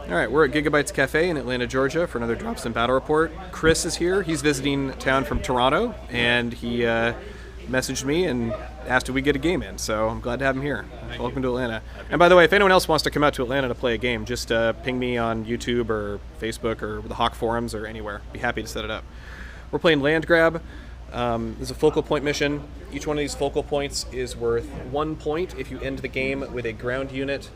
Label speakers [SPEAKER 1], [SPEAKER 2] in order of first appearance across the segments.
[SPEAKER 1] All right, we're at Giga-Bites Cafe in Atlanta, Georgia for another Dropzone Battle Report. Chris is here. He's visiting town from Toronto, and he messaged me and asked if we get a game in, so I'm glad to have him here. Welcome to Atlanta. And by the way, if anyone else wants to come out to Atlanta to play a game, just ping me on YouTube or Facebook or the Hawk forums or anywhere. Be happy to set it up. We're playing Land Grab. There's a focal point mission. Each one of these focal points is worth 1 point if you end the game with a ground unit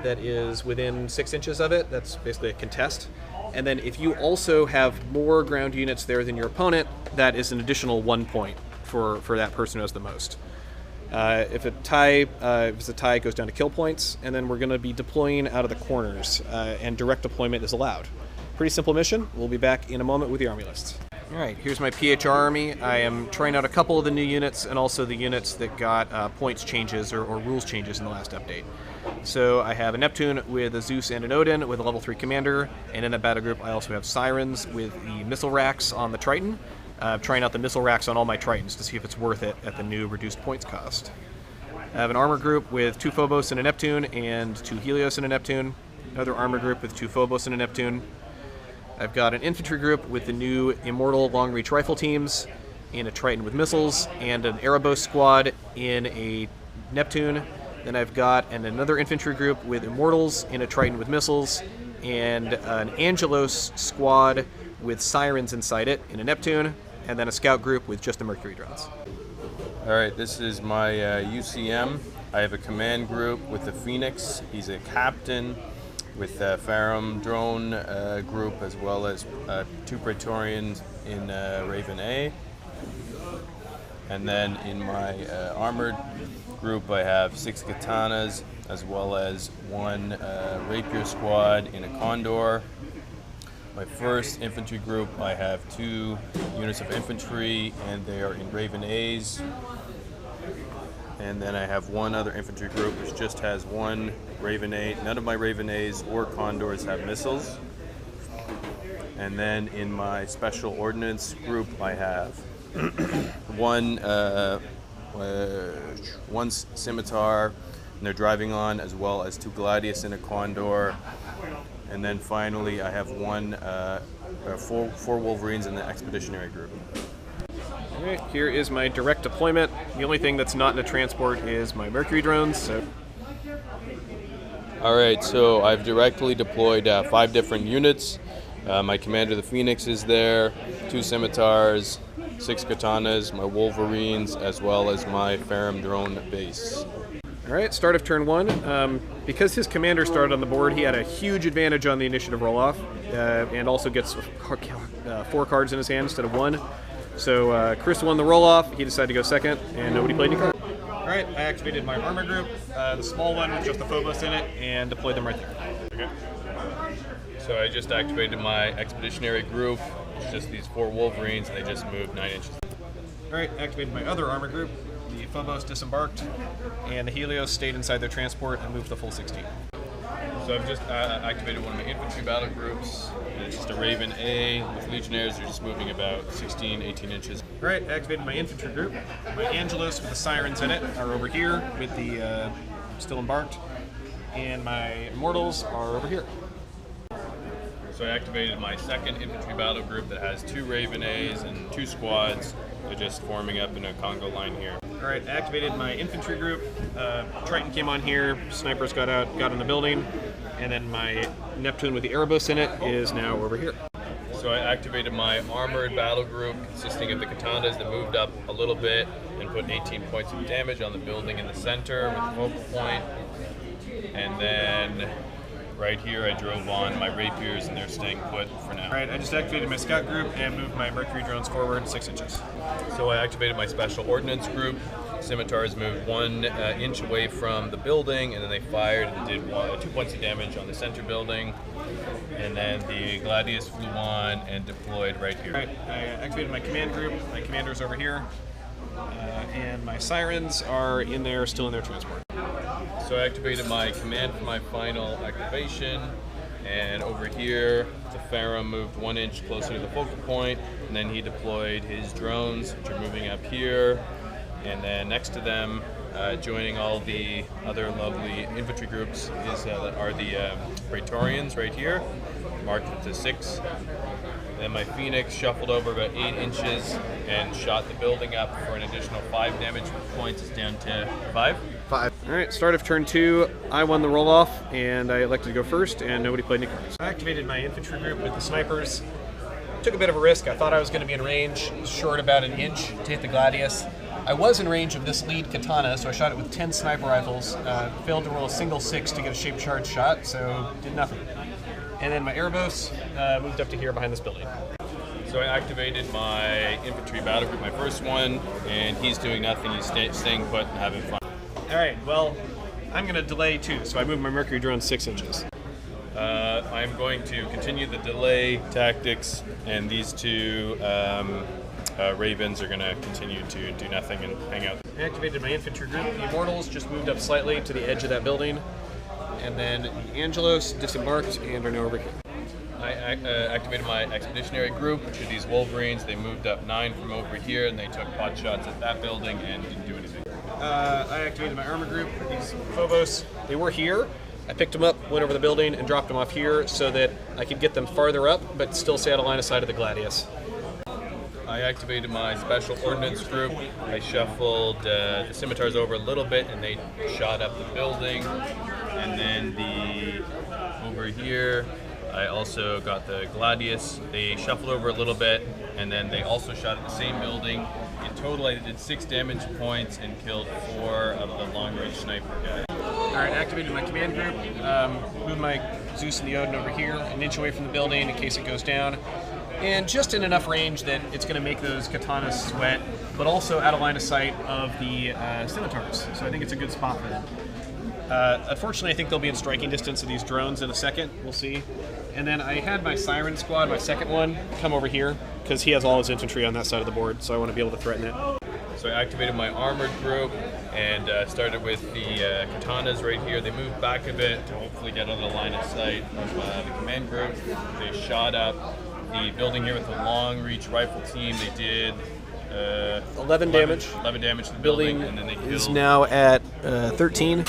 [SPEAKER 1] that is within 6 inches of it. That's basically a contest. And then if you also have more ground units there than your opponent, that is an additional 1 point for that person who has the most. If it's a tie, it goes down to kill points, and then we're going to be deploying out of the corners, and direct deployment is allowed. Pretty simple mission. We'll be back in a moment with the army lists. All right, here's my PHR army. I am trying out a couple of the new units and also the units that got points changes or rules changes in the last update. So I have a Neptune with a Zeus and an Odin with a level 3 commander, and in that battle group I also have Sirens with the missile racks on the Triton. Trying out the missile racks on all my Tritons to see if it's worth it at the new reduced points cost. I have an armor group with 2 Phobos and a Neptune and 2 Helios and a Neptune. Another armor group with 2 Phobos and a Neptune. I've got an infantry group with the new Immortal long-reach rifle teams and a Triton with missiles, and an Erebos squad in a Neptune. Then I've got another infantry group with Immortals in a Triton with missiles, and an Angelos squad with Sirens inside it in a Neptune, and then a scout group with just the Mercury drones.
[SPEAKER 2] Alright, this is my UCM. I have a command group with the Phoenix. He's a captain with a Farum drone group, as well as 2 Praetorians in Raven A. And then in my armored group I have 6 Katanas, as well as 1 Rapier squad in a Condor. My first infantry group, I have 2 units of infantry, and they are in Raven A's. And then I have 1 other infantry group which just has 1 Raven A. None of my Raven A's or Condors have missiles. And then in my special ordnance group I have one Scimitar, and they're driving on, as well as 2 Gladius and a Condor. And then finally, I have 4 Wolverines in the Expeditionary group.
[SPEAKER 1] All right, here is my direct deployment. The only thing that's not in a transport is my Mercury drones. So.
[SPEAKER 2] All right, so I've directly deployed 5 different units. My commander, the Phoenix, is there, 2 Scimitars, 6 Katanas, my Wolverines, as well as my Farum drone base.
[SPEAKER 1] All right, start of turn 1. Because his commander started on the board, he had a huge advantage on the initiative roll-off, and also gets 4 cards in his hand instead of 1. So Chris won the roll-off, he decided to go second, and nobody played any cards. All right, I activated my armor group, the small one with just the Phobos in it, and deployed them right there.
[SPEAKER 2] Okay. So I just activated my Expeditionary group. It's just these 4 Wolverines, and they just moved 9 inches.
[SPEAKER 1] All right, activated my other armor group. The Phobos disembarked, and the Helios stayed inside their transport and moved the full 16.
[SPEAKER 2] So I've just activated one of my infantry battle groups. It's just a Raven A with Legionnaires. They're just moving about 16, 18 inches.
[SPEAKER 1] All right, activated my infantry group. My Angelos with the Sirens in it are over here with the still embarked, and my Immortals are over here.
[SPEAKER 2] So I activated my second infantry battle group that has 2 Raven A's and 2 squads. They're just forming up in a Congo line here.
[SPEAKER 1] All right, activated my infantry group. Triton came on here, snipers got in the building, and then my Neptune with the Erebos in it is now over here.
[SPEAKER 2] So I activated my armored battle group consisting of the Katanas that moved up a little bit and put 18 points of damage on the building in the center with the focal point. And then right here I drove on my Rapiers, and they're staying put for now.
[SPEAKER 1] All right, I just activated my scout group and moved my Mercury drones forward 6 inches.
[SPEAKER 2] So I activated my special ordnance group. Scimitars moved 1 inch away from the building, and then they fired and did 2 points of damage on the center building. And then the Gladius flew on and deployed right here.
[SPEAKER 1] All right, I activated my command group. My commander's over here, and my Sirens are in there, still in their transport.
[SPEAKER 2] So I activated my command for my final activation, and over here the Farum moved 1 inch closer to the focal point, and then he deployed his drones, which are moving up here. And then next to them, joining all the other lovely infantry groups, are the Praetorians right here, marked to 6. Then my Phoenix shuffled over about 8 inches and shot the building up for an additional 5 damage points. It's down to 5.
[SPEAKER 1] All right, start of turn 2, I won the roll-off, and I elected to go first, and nobody played any cards. I activated my infantry group with the snipers. Took a bit of a risk. I thought I was going to be in range, short about an inch to hit the Gladius. I was in range of this lead katana, so I shot it with 10 sniper rifles. Failed to roll a single 6 to get a shape charge shot, so did nothing. And then my Erebos moved up to here behind this building.
[SPEAKER 2] So I activated my infantry battle group, my first one, and he's doing nothing. He's staying put and having fun.
[SPEAKER 1] All right, well, I'm going to delay too, so I moved my Mercury drone 6 inches.
[SPEAKER 2] I'm going to continue the delay tactics, and these two Ravens are going to continue to do nothing and hang out.
[SPEAKER 1] I activated my infantry group. The Immortals just moved up slightly to the edge of that building, and then the Angelos disembarked and are now over here.
[SPEAKER 2] I activated my expeditionary group, which are these Wolverines. They moved up 9 from over here, and they took pot shots at that building and didn't do anything.
[SPEAKER 1] I activated my armor group. These Phobos, they were here. I picked them up, went over the building, and dropped them off here so that I could get them farther up, but still stay out of line of sight of the Gladius.
[SPEAKER 2] I activated my special ordnance group. I shuffled the scimitars over a little bit, and they shot up the building. And then over here, I also got the Gladius. They shuffled over a little bit, and then they also shot at the same building. In total, I did 6 damage points and killed 4 of the long-range sniper guys.
[SPEAKER 1] All right, activated my command group. Moved my Zeus and the Odin over here, an inch away from the building in case it goes down. And just in enough range that it's going to make those katanas sweat, but also out of line of sight of the scimitars. So I think it's a good spot for them. Unfortunately, I think they'll be in striking distance of these drones in a second. We'll see. And then I had my Siren Squad, my second one, come over here because he has all his infantry on that side of the board, so I want to be able to threaten it.
[SPEAKER 2] So I activated my armored group and started with the katanas right here. They moved back a bit to hopefully get out of the line of sight of the command group. They shot up the building here with a long reach rifle team. They did
[SPEAKER 1] 11 damage.
[SPEAKER 2] 11 damage to the building, and then they
[SPEAKER 1] is
[SPEAKER 2] killed.
[SPEAKER 1] now at 13.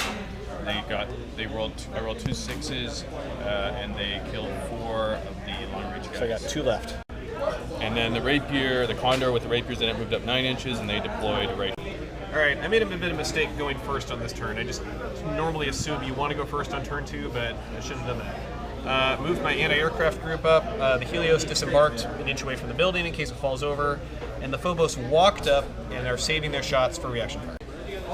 [SPEAKER 2] I rolled 2 6s, and they killed 4 of the long reach guys.
[SPEAKER 1] So I got 2 left.
[SPEAKER 2] And then the rapier, the condor with the rapiers, then it moved up 9 inches, and they deployed right.
[SPEAKER 1] All right, I made a bit of a mistake going first on this turn. I just normally assume you want to go first on turn 2, but I should have done that. Moved my anti-aircraft group up. The Helios disembarked an inch away from the building in case it falls over, and the Phobos walked up and are saving their shots for reaction fire.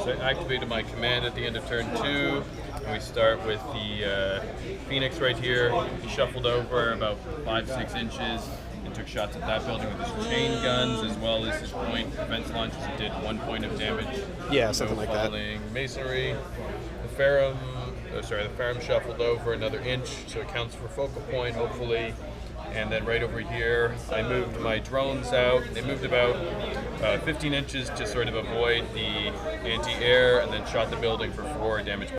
[SPEAKER 2] So I activated my command at the end of turn 2, and we start with the Phoenix right here. He shuffled over about 5-6 inches and took shots at that building with his chain guns as well as his point defense launches. He did 1 point of damage.
[SPEAKER 1] Yeah, something like that.
[SPEAKER 2] Masonry. The Ferrum shuffled over another inch, so it counts for focal point, hopefully. And then right over here, I moved my drones out. They moved about 15 inches to sort of avoid the anti-air, and then shot the building for 4 damage.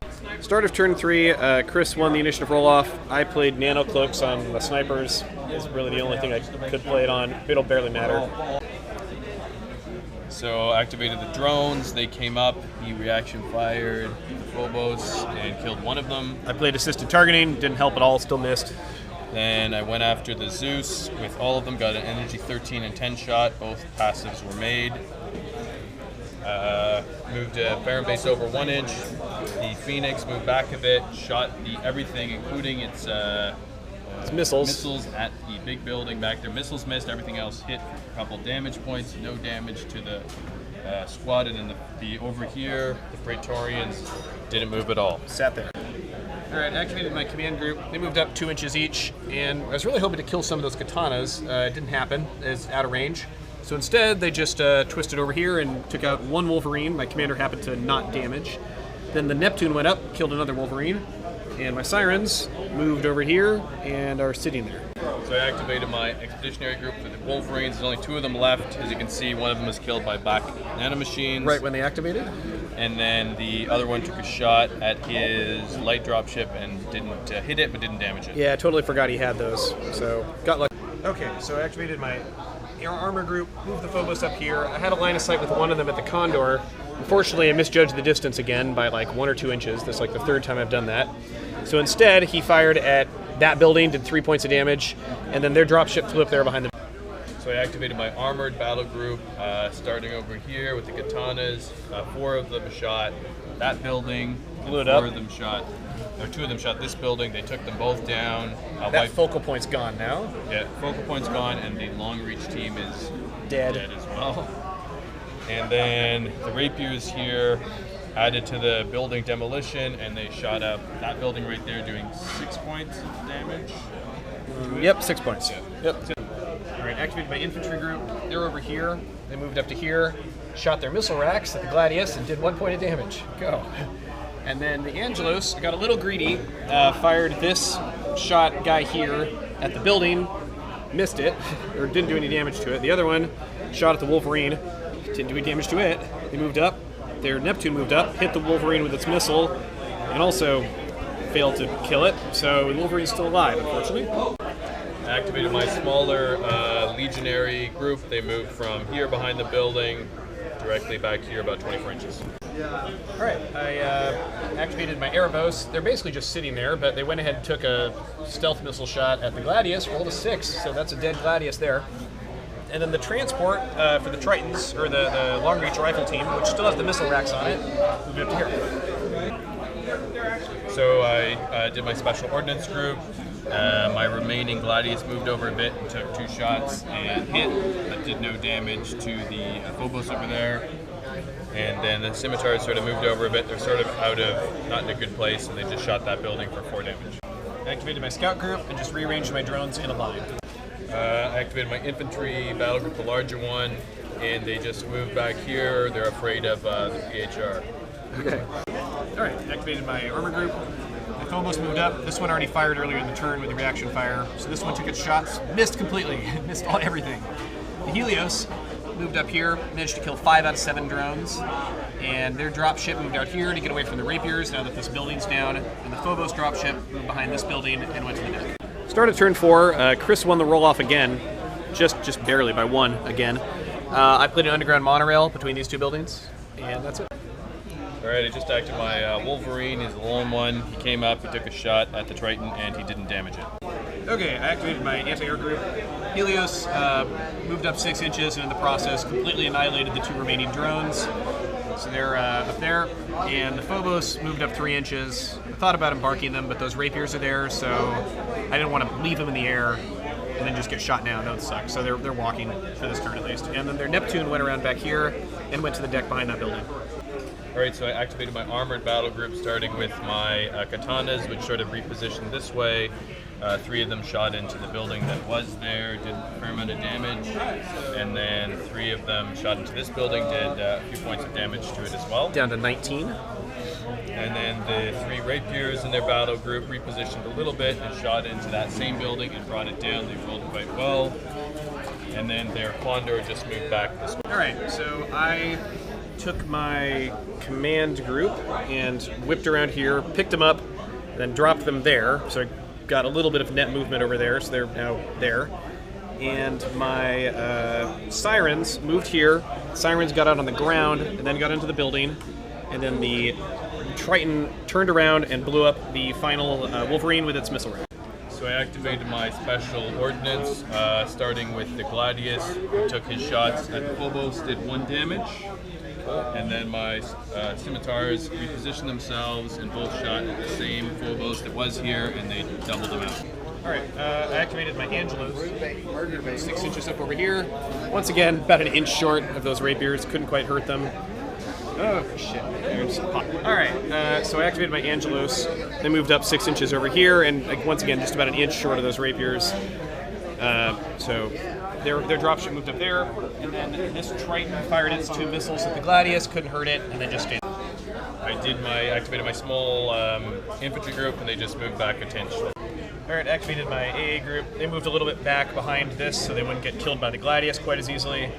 [SPEAKER 1] Start of turn 3, Chris won the initiative roll-off. I played nano cloaks on the snipers. It's really the only thing I could play it on. It'll barely matter.
[SPEAKER 2] So I activated the drones. They came up. He reaction fired the Phobos and killed 1 of them.
[SPEAKER 1] I played assisted targeting. Didn't help at all. Still missed.
[SPEAKER 2] Then I went after the Zeus with all of them. Got an energy 13 and 10 shot. Both passives were made. Moved Baron base over 1 inch. The Phoenix moved back a bit. Shot everything, including its
[SPEAKER 1] missiles
[SPEAKER 2] at the big building back there. Missiles missed. Everything else hit for a couple damage points. No damage to the squad. And then the over here, the Praetorians didn't move at all.
[SPEAKER 1] Sat there. All right, activated my command group. They moved up 2 inches each, and I was really hoping to kill some of those katanas. It didn't happen. It's out of range. So instead, they just twisted over here and took out 1 Wolverine. My commander happened to not damage. Then the Neptune went up, killed another Wolverine, and my Sirens moved over here and are sitting there.
[SPEAKER 2] So I activated my expeditionary group for the Wolverines. There's only 2 of them left. As you can see, 1 of them was killed by black nanomachines.
[SPEAKER 1] Right when they activated?
[SPEAKER 2] And then the other one took a shot at his light dropship and didn't hit it, but didn't damage it.
[SPEAKER 1] Yeah, I totally forgot he had those, so got lucky. Okay, so I activated my our armor group moved the Phobos up here. I had a line of sight with one of them at the Condor. Unfortunately, I misjudged the distance again by like 1 or 2 inches. That's like the 3rd time I've done that. So instead, he fired at that building, did 3 points of damage, and then their dropship flew up there behind them.
[SPEAKER 2] So I activated my armored battle group, starting over here with the katanas. 4 of them shot that building.
[SPEAKER 1] Blew it up.
[SPEAKER 2] 4 of them shot, or 2 of them shot this building. They took them both down.
[SPEAKER 1] That focal point's gone now.
[SPEAKER 2] Yeah, focal point's gone, and the long reach team is
[SPEAKER 1] Dead
[SPEAKER 2] as well. And then the rapiers here added to the building demolition, and they shot up that building right there, doing 6 points of damage.
[SPEAKER 1] Yep, 6 points.
[SPEAKER 2] Yeah.
[SPEAKER 1] Yep. All right, activated my infantry group. They're over here. They moved up to here, shot their missile racks at the Gladius, and did 1 point of damage. Go. And then the Angelos got a little greedy, fired this shot guy here at the building, missed it, or didn't do any damage to it. The other one shot at the Wolverine, didn't do any damage to it. They moved up. Their Neptune moved up, hit the Wolverine with its missile, and also failed to kill it. So the Wolverine's still alive, unfortunately.
[SPEAKER 2] I activated my smaller legionary group. They moved from here behind the building directly back here about 24 inches.
[SPEAKER 1] All right, I activated my Erebos. They're basically just sitting there, but they went ahead and took a stealth missile shot at the Gladius, rolled a 6, so that's a dead Gladius there. And then the transport for the Tritons, or the long-reach rifle team, which still has the missile racks on it, moved up to here.
[SPEAKER 2] So I did my special ordnance group. My remaining Gladius moved over a bit and took 2 shots and hit, but did no damage to the Phobos over there. And then the Scimitars sort of moved over a bit. They're sort of not in a good place, and they just shot that building for 4 damage.
[SPEAKER 1] I activated my scout group and just rearranged my drones in a line.
[SPEAKER 2] I activated my infantry battle group, the larger one, and they just moved back here. They're afraid of the PHR.
[SPEAKER 1] Okay. All right, activated my armor group. The Phobos moved up. This one already fired earlier in the turn with the reaction fire, so this one took its shots, missed completely, missed everything. The Helios moved up here, managed to kill 5 out of 7 drones, and their dropship moved out here to get away from the rapiers now that this building's down, and the Phobos dropship moved behind this building and went to the deck. Start of turn 4, Chris won the roll-off again, just barely by 1 again. I played an underground monorail between these 2 buildings, and that's it.
[SPEAKER 2] Alright, I just acted my Wolverine. He's the lone one. He came up, he took a shot at the Triton, and he didn't damage it.
[SPEAKER 1] Okay, I activated my anti-air group. Helios moved up 6 inches, and in the process completely annihilated the 2 remaining drones. So they're up there, and the Phobos moved up 3 inches. I thought about embarking them, but those rapiers are there, so I didn't want to leave them in the air and then just get shot down. That would suck. So they're walking for this turn at least. And then their Neptune went around back here and went to the deck behind that building.
[SPEAKER 2] Alright, so I activated my armored battle group, starting with my katanas, which sort of repositioned this way. 3 of them shot into the building that was there, did a fair amount of damage, and then 3 of them shot into this building, did a few points of damage to it as well.
[SPEAKER 1] Down to 19.
[SPEAKER 2] And then the 3 rapiers in their battle group repositioned a little bit and shot into that same building and brought it down. They rolled quite well. And then their Condor just moved back this way.
[SPEAKER 1] Alright, so I took my command group and whipped around here, picked them up, then dropped them there. So I got a little bit of net movement over there, so they're now there. And my Sirens moved here. Sirens got out on the ground and then got into the building. And then the Triton turned around and blew up the final Wolverine with its missile rack.
[SPEAKER 2] So I activated my special ordnance, starting with the Gladius, who took his shots at the Phobos, did 1 damage. And then my Scimitars repositioned themselves and both shot at the same Phobos that was here, and they doubled them out.
[SPEAKER 1] Alright, I activated my Angelos, 6 inches up over here. Once again, about an inch short of those rapiers, couldn't quite hurt them. Oh, shit. Alright, so I activated my Angelos. They moved up 6 inches over here, and once again, just about an inch short of those rapiers. So their dropship moved up there, and then this Triton fired its 2 missiles at the Gladius, couldn't hurt it, and then just stayed.
[SPEAKER 2] I activated my small infantry group, and they just moved back a tinge.
[SPEAKER 1] Alright, activated my AA group. They moved a little bit back behind this so they wouldn't get killed by the Gladius quite as easily.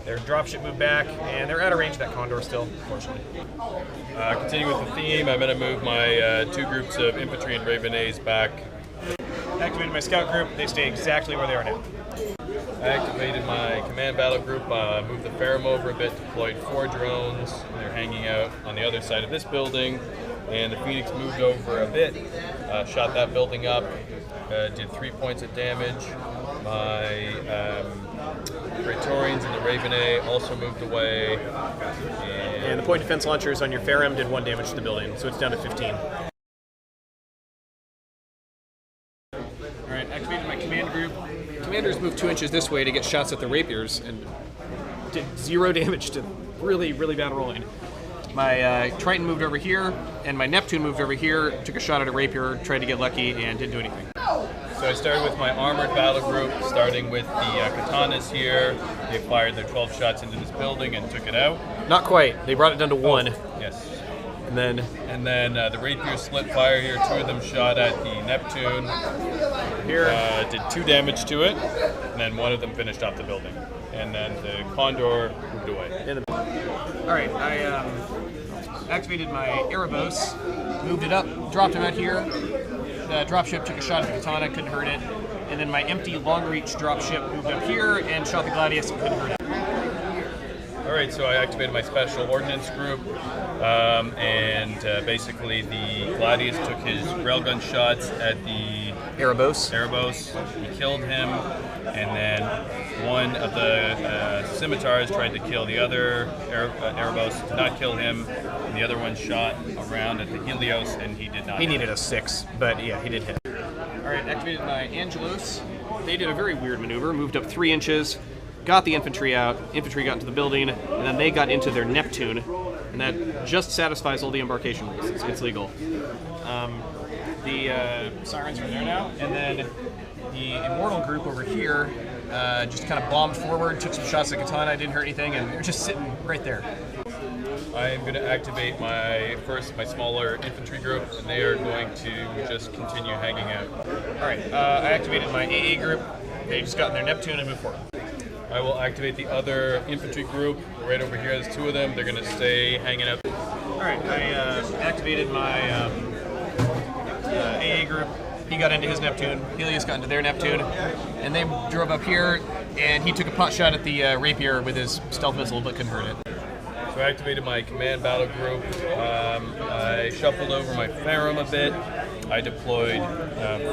[SPEAKER 1] Their dropship moved back, and they're out of range of that Condor still, unfortunately.
[SPEAKER 2] Continuing with the theme, I'm going to move my 2 groups of infantry and Ravenets back.
[SPEAKER 1] Activated my scout group. They stay exactly where they are now.
[SPEAKER 2] I activated my command battle group, moved the Ferrum over a bit, deployed 4 drones. They're hanging out on the other side of this building. And the Phoenix moved over a bit, shot that building up, did 3 points of damage. My Praetorians and the Raven A also moved away.
[SPEAKER 1] And the point defense launchers on your Ferrum did 1 damage to the building, so it's down to 15. Alright, activated my command group. Commanders moved 2 inches this way to get shots at the rapiers and did 0 damage to really, really bad rolling. My Triton moved over here, and my Neptune moved over here, took a shot at a rapier, tried to get lucky, and didn't do anything.
[SPEAKER 2] So I started with my armored battle group, starting with the katanas here. They fired their 12 shots into this building and took it out.
[SPEAKER 1] Not quite. They brought it down to 1.
[SPEAKER 2] Yes.
[SPEAKER 1] And then
[SPEAKER 2] the rapiers split fire here. 2 of them shot at the Neptune.
[SPEAKER 1] here
[SPEAKER 2] Did 2 damage to it, and then 1 of them finished off the building. And then the Condor moved away.
[SPEAKER 1] Alright, I activated my Erebos, moved it up, dropped him out here. The dropship took a shot at the Katana, couldn't hurt it. And then my empty long-reach dropship moved up here and shot the Gladius, couldn't hurt it.
[SPEAKER 2] Alright, so I activated my special ordnance group, and basically the Gladius took his railgun shots at the
[SPEAKER 1] Erebos.
[SPEAKER 2] He killed him, and then one of the scimitars tried to kill the other Erebos, did not kill him, and the other one shot around at the Helios, and he did not.
[SPEAKER 1] He needed a 6, but yeah, he did hit. Alright, activated my Angelos. They did a very weird maneuver, moved up 3 inches, got the infantry out, infantry got into the building, and then they got into their Neptune, and that just satisfies all the embarkation rules. It's legal. The Sirens are there now, and then the Immortal group over here just kind of bombed forward, took some shots at Katana, didn't hurt anything, and they're just sitting right there.
[SPEAKER 2] I'm going to activate my smaller infantry group, and they are going to just continue hanging out.
[SPEAKER 1] Alright, I activated my AA group. They just got in their Neptune and moved forward.
[SPEAKER 2] I will activate the other infantry group right over here. There's 2 of them. They're going to stay hanging out.
[SPEAKER 1] Alright, I activated my AA group. He got into his Neptune. Helios got into their Neptune. And they drove up here, and he took a pot shot at the rapier with his stealth missile, but couldn't hurt it.
[SPEAKER 2] So I activated my command battle group. I shuffled over my Ferrum a bit. I deployed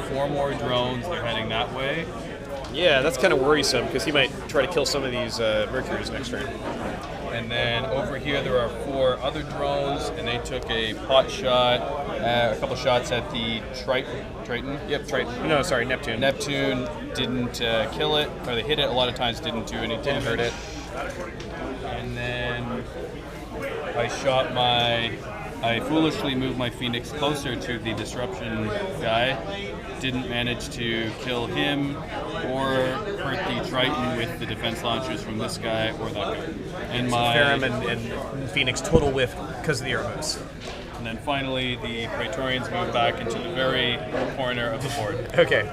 [SPEAKER 2] 4 more drones. They're heading that way.
[SPEAKER 1] Yeah, that's kind of worrisome because he might try to kill some of these Mercuries next turn.
[SPEAKER 2] And then over here there are 4 other drones, and they took a pot shot, a couple shots at the Triton. Yep, Triton.
[SPEAKER 1] No, sorry, Neptune.
[SPEAKER 2] Neptune didn't kill it, or they hit it a lot of times, didn't do any damage.
[SPEAKER 1] Didn't hurt it.
[SPEAKER 2] And then I foolishly moved my Phoenix closer to the disruption guy. Didn't manage to kill him or hurt the Triton with the defense launchers from this guy or that guy. And my
[SPEAKER 1] Ferrum and Phoenix total whiff because of the Erebos.
[SPEAKER 2] And then finally, the Praetorians moved back into the very corner of the board.
[SPEAKER 1] Okay.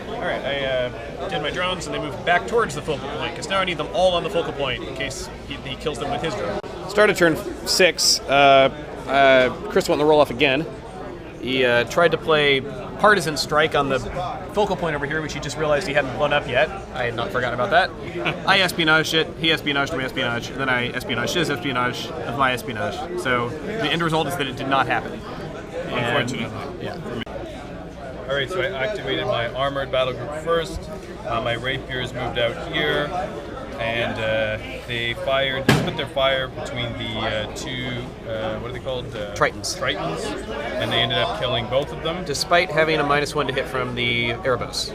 [SPEAKER 1] Alright, I did my drones and they moved back towards the focal point because now I need them all on the focal point in case he kills them with his drone. Started turn 6. Chris went to roll off again. He tried to play Partisan Strike on the focal point over here, which he just realized he hadn't blown up yet. I had not forgotten about that. I espionaged it, he espionaged my espionage, and then I espionaged his espionage of my espionage. So the end result is that it did not happen.
[SPEAKER 2] Unfortunately.
[SPEAKER 1] Yeah.
[SPEAKER 2] Alright, so I activated my armored battle group first. My rapiers moved out here, and they split their fire between the 2, what are they called?
[SPEAKER 1] Tritons.
[SPEAKER 2] And they ended up killing both of them.
[SPEAKER 1] Despite having a -1 to hit from the Erebos.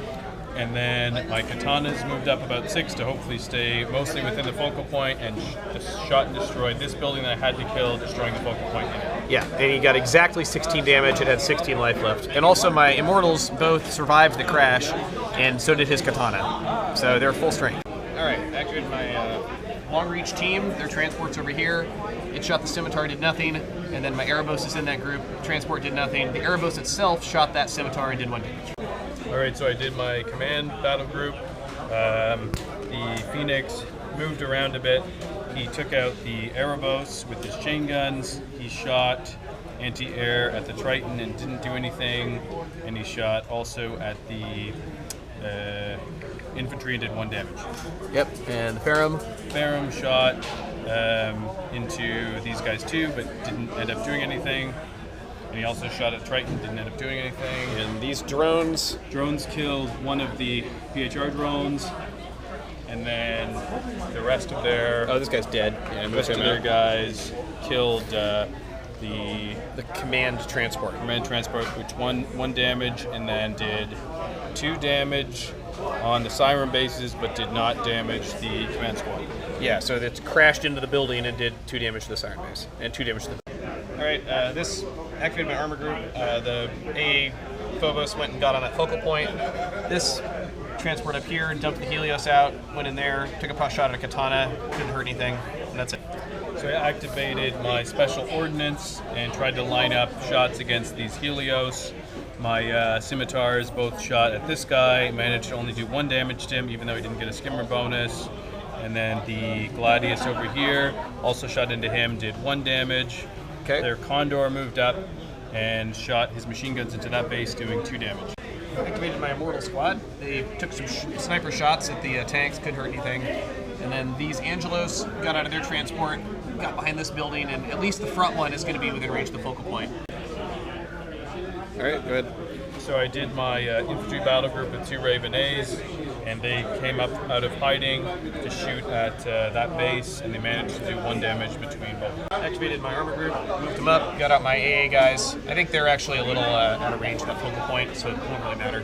[SPEAKER 2] And then my katanas moved up about 6 to hopefully stay mostly within the focal point, and just shot and destroyed this building that I had to kill, destroying the focal point in it.
[SPEAKER 1] Yeah, and he got exactly 16 damage. It had 16 life left. And also my Immortals both survived the crash, and so did his katana. So they're full strength. Alright, activated my long reach team. Their transport's over here. It shot the scimitar, did nothing. And then my Erebos is in that group. Transport did nothing. The Erebos itself shot that scimitar and did 1 damage.
[SPEAKER 2] Alright, so I did my command battle group. The Phoenix moved around a bit. He took out the Erebos with his chain guns. He shot anti-air at the Triton and didn't do anything. And he shot also at the
[SPEAKER 3] infantry and did 1 damage.
[SPEAKER 1] Yep. And the Ferrum.
[SPEAKER 3] Ferrum shot into these guys too, but didn't end up doing anything. And he also shot at Triton, didn't end up doing anything.
[SPEAKER 1] And these drones.
[SPEAKER 3] Drones killed one of the PHR drones, and then the rest of their
[SPEAKER 1] Oh, this guy's dead. Yeah,
[SPEAKER 3] the rest of their guys killed the
[SPEAKER 1] command transport.
[SPEAKER 3] command transport, which one damage, and then did 2 damage on the siren bases, but did not damage the command squad.
[SPEAKER 1] Yeah, so it crashed into the building and did 2 damage to the siren base and 2 damage to the. All right, this activated my armor group. The A Phobos went and got on that focal point. This transport up here dumped the Helios out, went in there, took a pot shot at a katana, couldn't hurt anything, and that's it.
[SPEAKER 3] So I activated my special ordnance and tried to line up shots against these Helios. My scimitars both shot at this guy, managed to only do 1 damage to him, even though he didn't get a skimmer bonus. And then the Gladius over here also shot into him, did 1 damage.
[SPEAKER 1] Okay.
[SPEAKER 3] Their Condor moved up and shot his machine guns into that base, doing 2 damage.
[SPEAKER 1] Activated my Immortal squad. They took some sniper shots at the tanks, couldn't hurt anything. And then these Angelos got out of their transport, got behind this building, and at least the front one is going to be within range of the focal point. All right, go ahead.
[SPEAKER 3] So I did my infantry battle group with 2 Raven A's, and they came up out of hiding to shoot at that base, and they managed to do 1 damage between both.
[SPEAKER 1] Activated my armor group, moved them up, got out my AA guys. I think they're actually a little out of range of that focal point, so it won't really matter.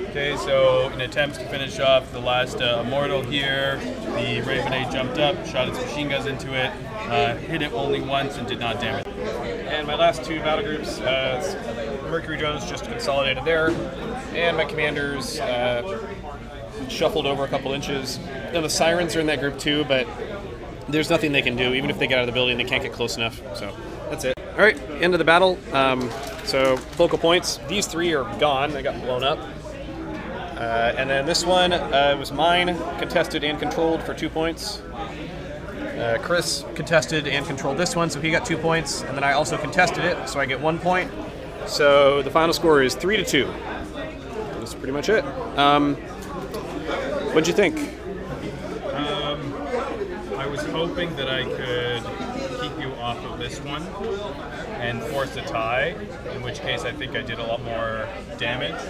[SPEAKER 3] Okay, so in attempts to finish off the last Immortal here, the Raven A jumped up, shot its machine guns into it, hit it only once and did not damage.
[SPEAKER 1] And my last 2 battle groups, Mercury drones just consolidated there, and my commanders shuffled over a couple inches. And the sirens are in that group too, but there's nothing they can do. Even if they get out of the building, they can't get close enough. So that's it. All right, end of the battle. So focal points. These 3 are gone. They got blown up. And then this one was mine, contested and controlled for 2 points. Chris contested and controlled this one, so he got 2 points. And then I also contested it, so I get 1 point. So the final score is 3-2. That's pretty much it. What'd you think?
[SPEAKER 3] I was hoping that I could keep you off of this one and force a tie, in which case I think I did a lot more damage.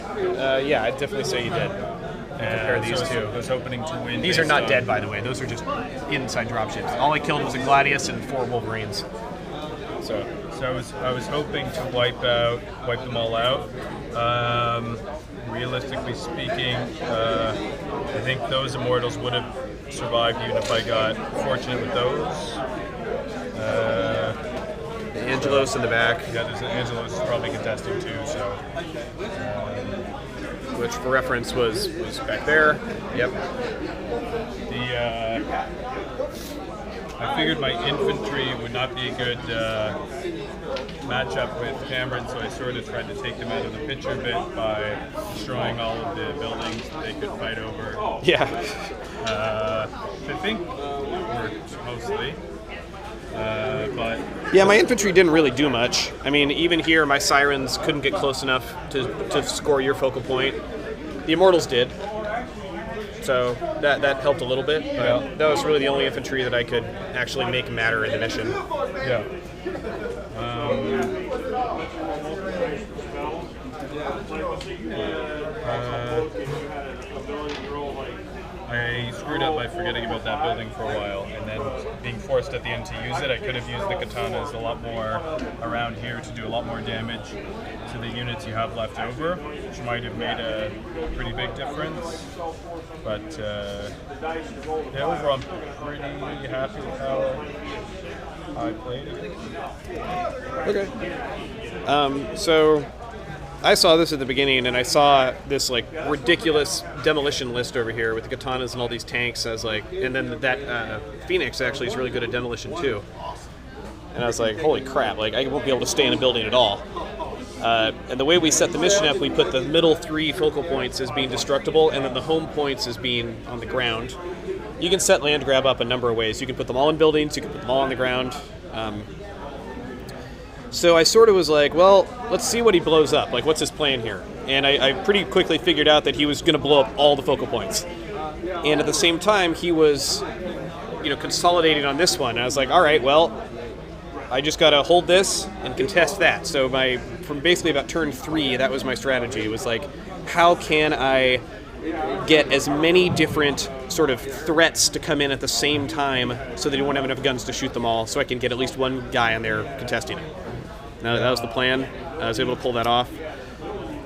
[SPEAKER 1] Yeah, I'd definitely say you did. Compare these
[SPEAKER 3] so
[SPEAKER 1] two.
[SPEAKER 3] I was hoping to win.
[SPEAKER 1] These are
[SPEAKER 3] based
[SPEAKER 1] not
[SPEAKER 3] on-
[SPEAKER 1] dead, by the way. Those are just inside dropships. All I killed was a Gladius and 4 Wolverines.
[SPEAKER 3] So I was hoping to wipe them all out. Realistically speaking, I think those Immortals would have survived even if I got fortunate with those.
[SPEAKER 1] The Angelos in the back,
[SPEAKER 3] Yeah, there's Angelos is probably contesting too. So
[SPEAKER 1] which for reference was back there. Yep.
[SPEAKER 3] I figured my infantry would not be a good matchup with Cameron, so I sort of tried to take them out of the picture a bit by destroying all of the buildings that they could fight over.
[SPEAKER 1] Yeah.
[SPEAKER 3] I think worked mostly, but
[SPEAKER 1] Yeah, my infantry didn't really do much. I mean, even here, my sirens couldn't get close enough to score your focal point. The Immortals did. So that helped a little bit, but
[SPEAKER 3] Yeah.
[SPEAKER 1] that was really the only infantry that I could actually make matter in the mission.
[SPEAKER 3] yeah. I screwed up by forgetting about that building for a while, and then being forced at the end to use it. I could have used the katanas a lot more around here to do a lot more damage to the units you have left over, which might have made a pretty big difference. But yeah, overall, I'm pretty happy with how I played it.
[SPEAKER 1] Okay. So I saw this at the beginning, and I saw this like ridiculous demolition list over here with the katanas and all these tanks. I was like, and then that Phoenix actually is really good at demolition too. And I was like, holy crap! Like I won't be able to stay in a building at all. And the way we set the mission up, we put the middle 3 focal points as being destructible, and then the home points as being on the ground. You can set land grab up a number of ways. You can put them all in buildings. You can put them all on the ground. So I sort of was like, well, let's see what he blows up. Like, what's his plan here? and I pretty quickly figured out that he was going to blow up all the focal points. And at the same time, he was, consolidating on this one. And I was like, all right, well, I just got to hold this and contest that. So from basically about turn 3, that was my strategy. It was like, how can I get as many different sort of threats to come in at the same time so that he won't have enough guns to shoot them all, so I can get at least one guy in there contesting it. Now, that was the plan. I was able to pull that off.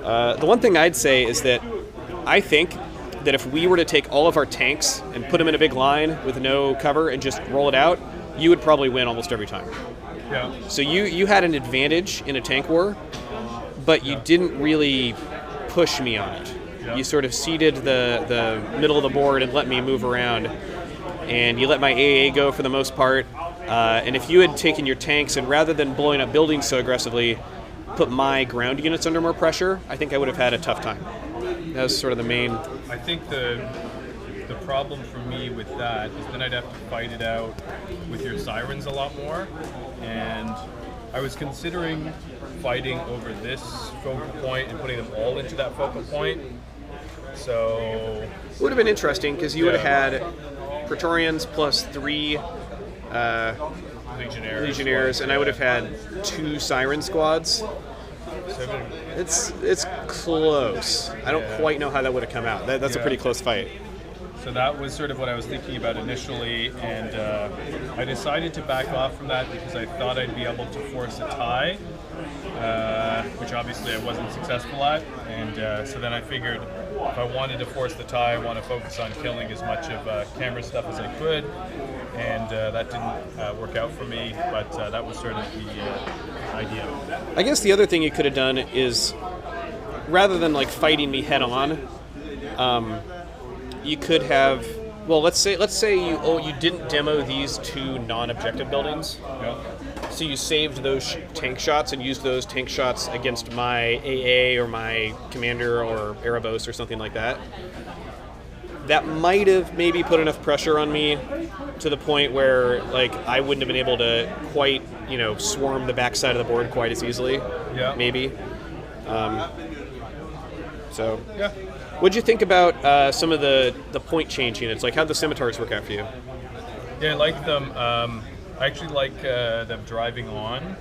[SPEAKER 1] The one thing I'd say is that I think that if we were to take all of our tanks and put them in a big line with no cover and just roll it out, you would probably win almost every time.
[SPEAKER 3] Yeah.
[SPEAKER 1] So you had an advantage in a tank war, but you didn't really push me on it. You sort of ceded the middle of the board and let me move around, and you let my AA go for the most part. And if you had taken your tanks and rather than blowing up buildings so aggressively, put my ground units under more pressure, I think I would have had a tough time. That was sort of the main...
[SPEAKER 3] I think the problem for me with that is then I'd have to fight it out with your sirens a lot more, and I was considering fighting over this focal point and putting them all into that focal point. So
[SPEAKER 1] it would have been interesting because you would have had Praetorians plus 3 Legionnaires, and I would have had 2 Siren squads. It's close. I don't quite know how that would have come out. That's a pretty close fight.
[SPEAKER 3] So that was sort of what I was thinking about initially, and I decided to back off from that because I thought I'd be able to force a tie, which obviously I wasn't successful at, and so then I figured if I wanted to force the tie, I want to focus on killing as much of camera stuff as I could, and that didn't work out for me, but that was sort of the idea.
[SPEAKER 1] I guess the other thing you could have done is, rather than like fighting me head on, you could have, well, let's say you didn't demo these 2 non-objective buildings.
[SPEAKER 3] Yeah.
[SPEAKER 1] So you saved those tank shots and used those tank shots against my AA or my commander or Erebos or something like that. That might have maybe put enough pressure on me to the point where like I wouldn't have been able to quite, swarm the backside of the board quite as easily.
[SPEAKER 3] Yeah.
[SPEAKER 1] Maybe. So.
[SPEAKER 3] Yeah.
[SPEAKER 1] What'd you think about some of the point change units? Like, how'd the scimitars work out for you?
[SPEAKER 3] Yeah, I like them. I actually like them driving on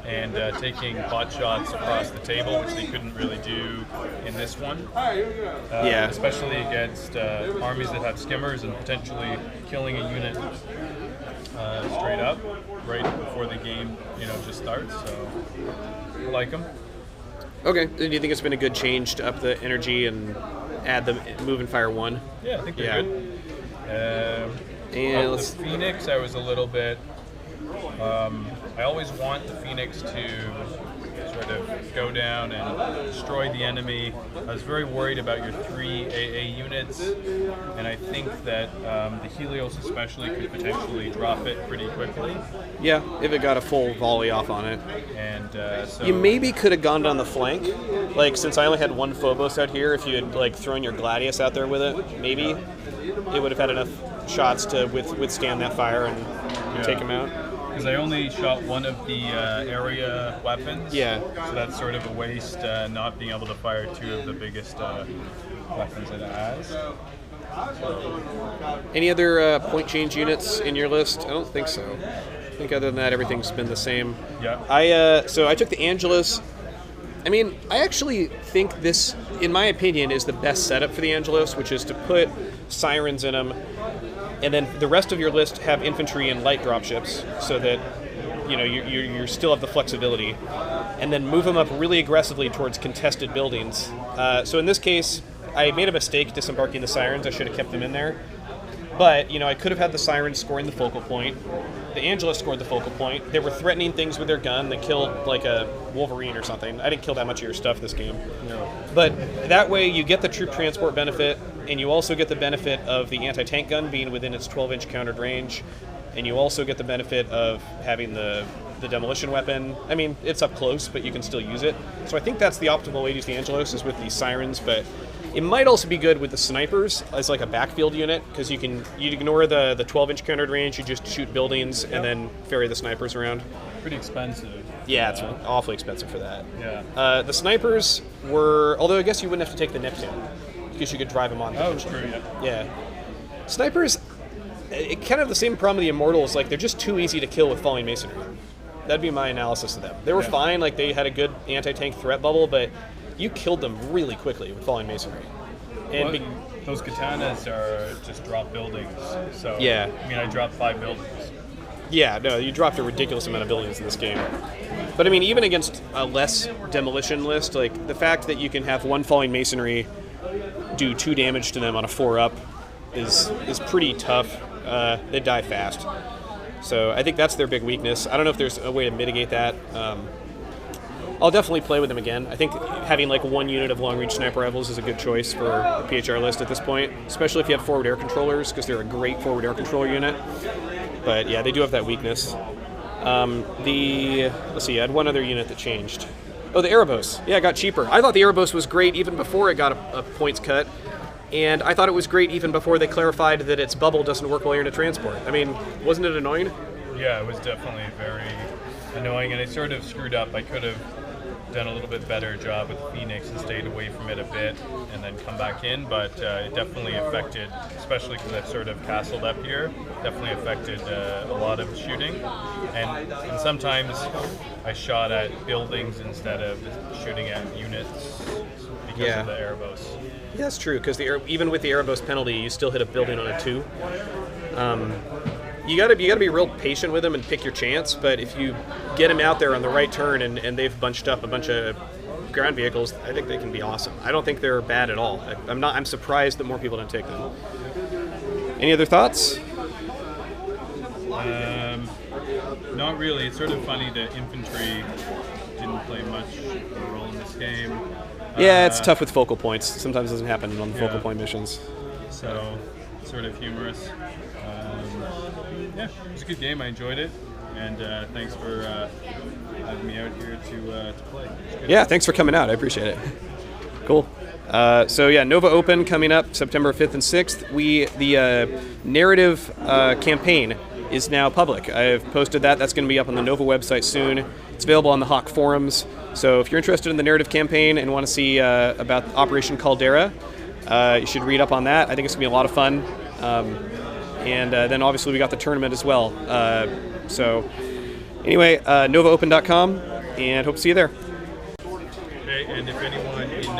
[SPEAKER 3] and taking pot shots across the table, which they couldn't really do in this one. Especially against armies that have skimmers and potentially killing a unit straight up right before the game, just starts. So I like them.
[SPEAKER 1] Okay. Do you think it's been a good change to up the energy and add the move and fire 1?
[SPEAKER 3] Yeah, I think they're good.
[SPEAKER 1] And
[SPEAKER 3] the Phoenix, I was a little bit... I always want the Phoenix to sort of go down and destroy the enemy. I was very worried about your 3 AA units, and I think that the Helios especially could potentially drop it pretty quickly.
[SPEAKER 1] Yeah, if it got a full volley off on it.
[SPEAKER 3] And so
[SPEAKER 1] you maybe could have gone down the flank. Like, since I only had 1 Phobos out here, if you had like thrown your Gladius out there with it, maybe it would have had enough shots to withstand that fire and take him out.
[SPEAKER 3] Because I only shot 1 of the area weapons.
[SPEAKER 1] Yeah.
[SPEAKER 3] So that's sort of a waste, not being able to fire 2 of the biggest weapons that it has.
[SPEAKER 1] Any other point change units in your list? I don't think so. I think other than that, everything's been the same.
[SPEAKER 3] Yeah.
[SPEAKER 1] So I took the Angelus. I mean, I actually think this, in my opinion, is the best setup for the Angelus, which is to put sirens in them, and then the rest of your list have infantry and light dropships, so that you still have the flexibility, and then move them up really aggressively towards contested buildings. So in this case, I made a mistake disembarking the sirens. I should have kept them in there. But, I could have had the sirens scoring the focal point. The Angelus scored the focal point. They were threatening things with their gun. They killed, like, a Wolverine or something. I didn't kill that much of your stuff this game.
[SPEAKER 3] No.
[SPEAKER 1] But that way, you get the troop transport benefit, and you also get the benefit of the anti-tank gun being within its 12-inch countered range, and you also get the benefit of having the demolition weapon. I mean, it's up close, but you can still use it. So I think that's the optimal way to use the Angelus, is with these sirens, but It might also be good with the snipers as like a backfield unit, because you ignore the 12-inch countered range, you just shoot buildings and then ferry the snipers around.
[SPEAKER 3] Pretty expensive.
[SPEAKER 1] Yeah, it's awfully expensive for that.
[SPEAKER 3] Yeah.
[SPEAKER 1] The snipers were, although I guess you wouldn't have to take the Neptune, because you could drive them on.
[SPEAKER 3] Oh, true, yeah.
[SPEAKER 1] Snipers, it kind of the same problem with the Immortals, like they're just too easy to kill with falling masonry. That'd be my analysis of them. They were fine, like they had a good anti-tank threat bubble, but you killed them really quickly with falling masonry. And
[SPEAKER 3] those katanas are just drop buildings, so
[SPEAKER 1] yeah.
[SPEAKER 3] I mean, I dropped 5 buildings.
[SPEAKER 1] Yeah, no, you dropped a ridiculous amount of buildings in this game. But I mean, even against a less demolition list, like the fact that you can have one falling masonry do 2 damage to them on a 4-up is pretty tough. They die fast. So I think that's their big weakness. I don't know if there's a way to mitigate that. I'll definitely play with them again. I think having like 1 unit of long-range sniper rifles is a good choice for a PHR list at this point, especially if you have forward air controllers, because they're a great forward air controller unit. But yeah, they do have that weakness. Let's see, I had one other unit that changed. Oh, the Erebos. Yeah, it got cheaper. I thought the Erebos was great even before it got a points cut. And I thought it was great even before they clarified that its bubble doesn't work while you're in a transport. I mean, wasn't it annoying?
[SPEAKER 3] Yeah, it was definitely very annoying, and it sort of screwed up. I could have done a little bit better job with Phoenix and stayed away from it a bit and then come back in, but it definitely affected, especially because I've sort of castled up here, definitely affected a lot of shooting. And sometimes I shot at buildings instead of shooting at units because of the Erebos.
[SPEAKER 1] Yeah, that's true, because even with the Erebos penalty, you still hit a building on a 2. You gotta be real patient with them and pick your chance, but if you get them out there on the right turn and they've bunched up a bunch of ground vehicles, I think they can be awesome. I don't think they're bad at all. I'm surprised that more people don't take them. Any other thoughts?
[SPEAKER 3] Not really. It's sort of funny that infantry didn't play much of a role in this game.
[SPEAKER 1] Yeah, it's tough with focal points. Sometimes it doesn't happen on the focal point missions.
[SPEAKER 3] So, sort of humorous. Yeah, it was a good game. I enjoyed it, and thanks for having me out here to play.
[SPEAKER 1] Yeah, thanks for coming out. I appreciate it. Cool. So yeah, Nova Open coming up September 5th and 6th. The narrative campaign is now public. I've posted that. That's going to be up on the Nova website soon. It's available on the Hawk forums. So if you're interested in the narrative campaign and want to see about Operation Caldera, you should read up on that. I think it's going to be a lot of fun. And then obviously we got the tournament as well. So anyway, novaopen.com, and hope to see you there.
[SPEAKER 3] Okay, and if anyone in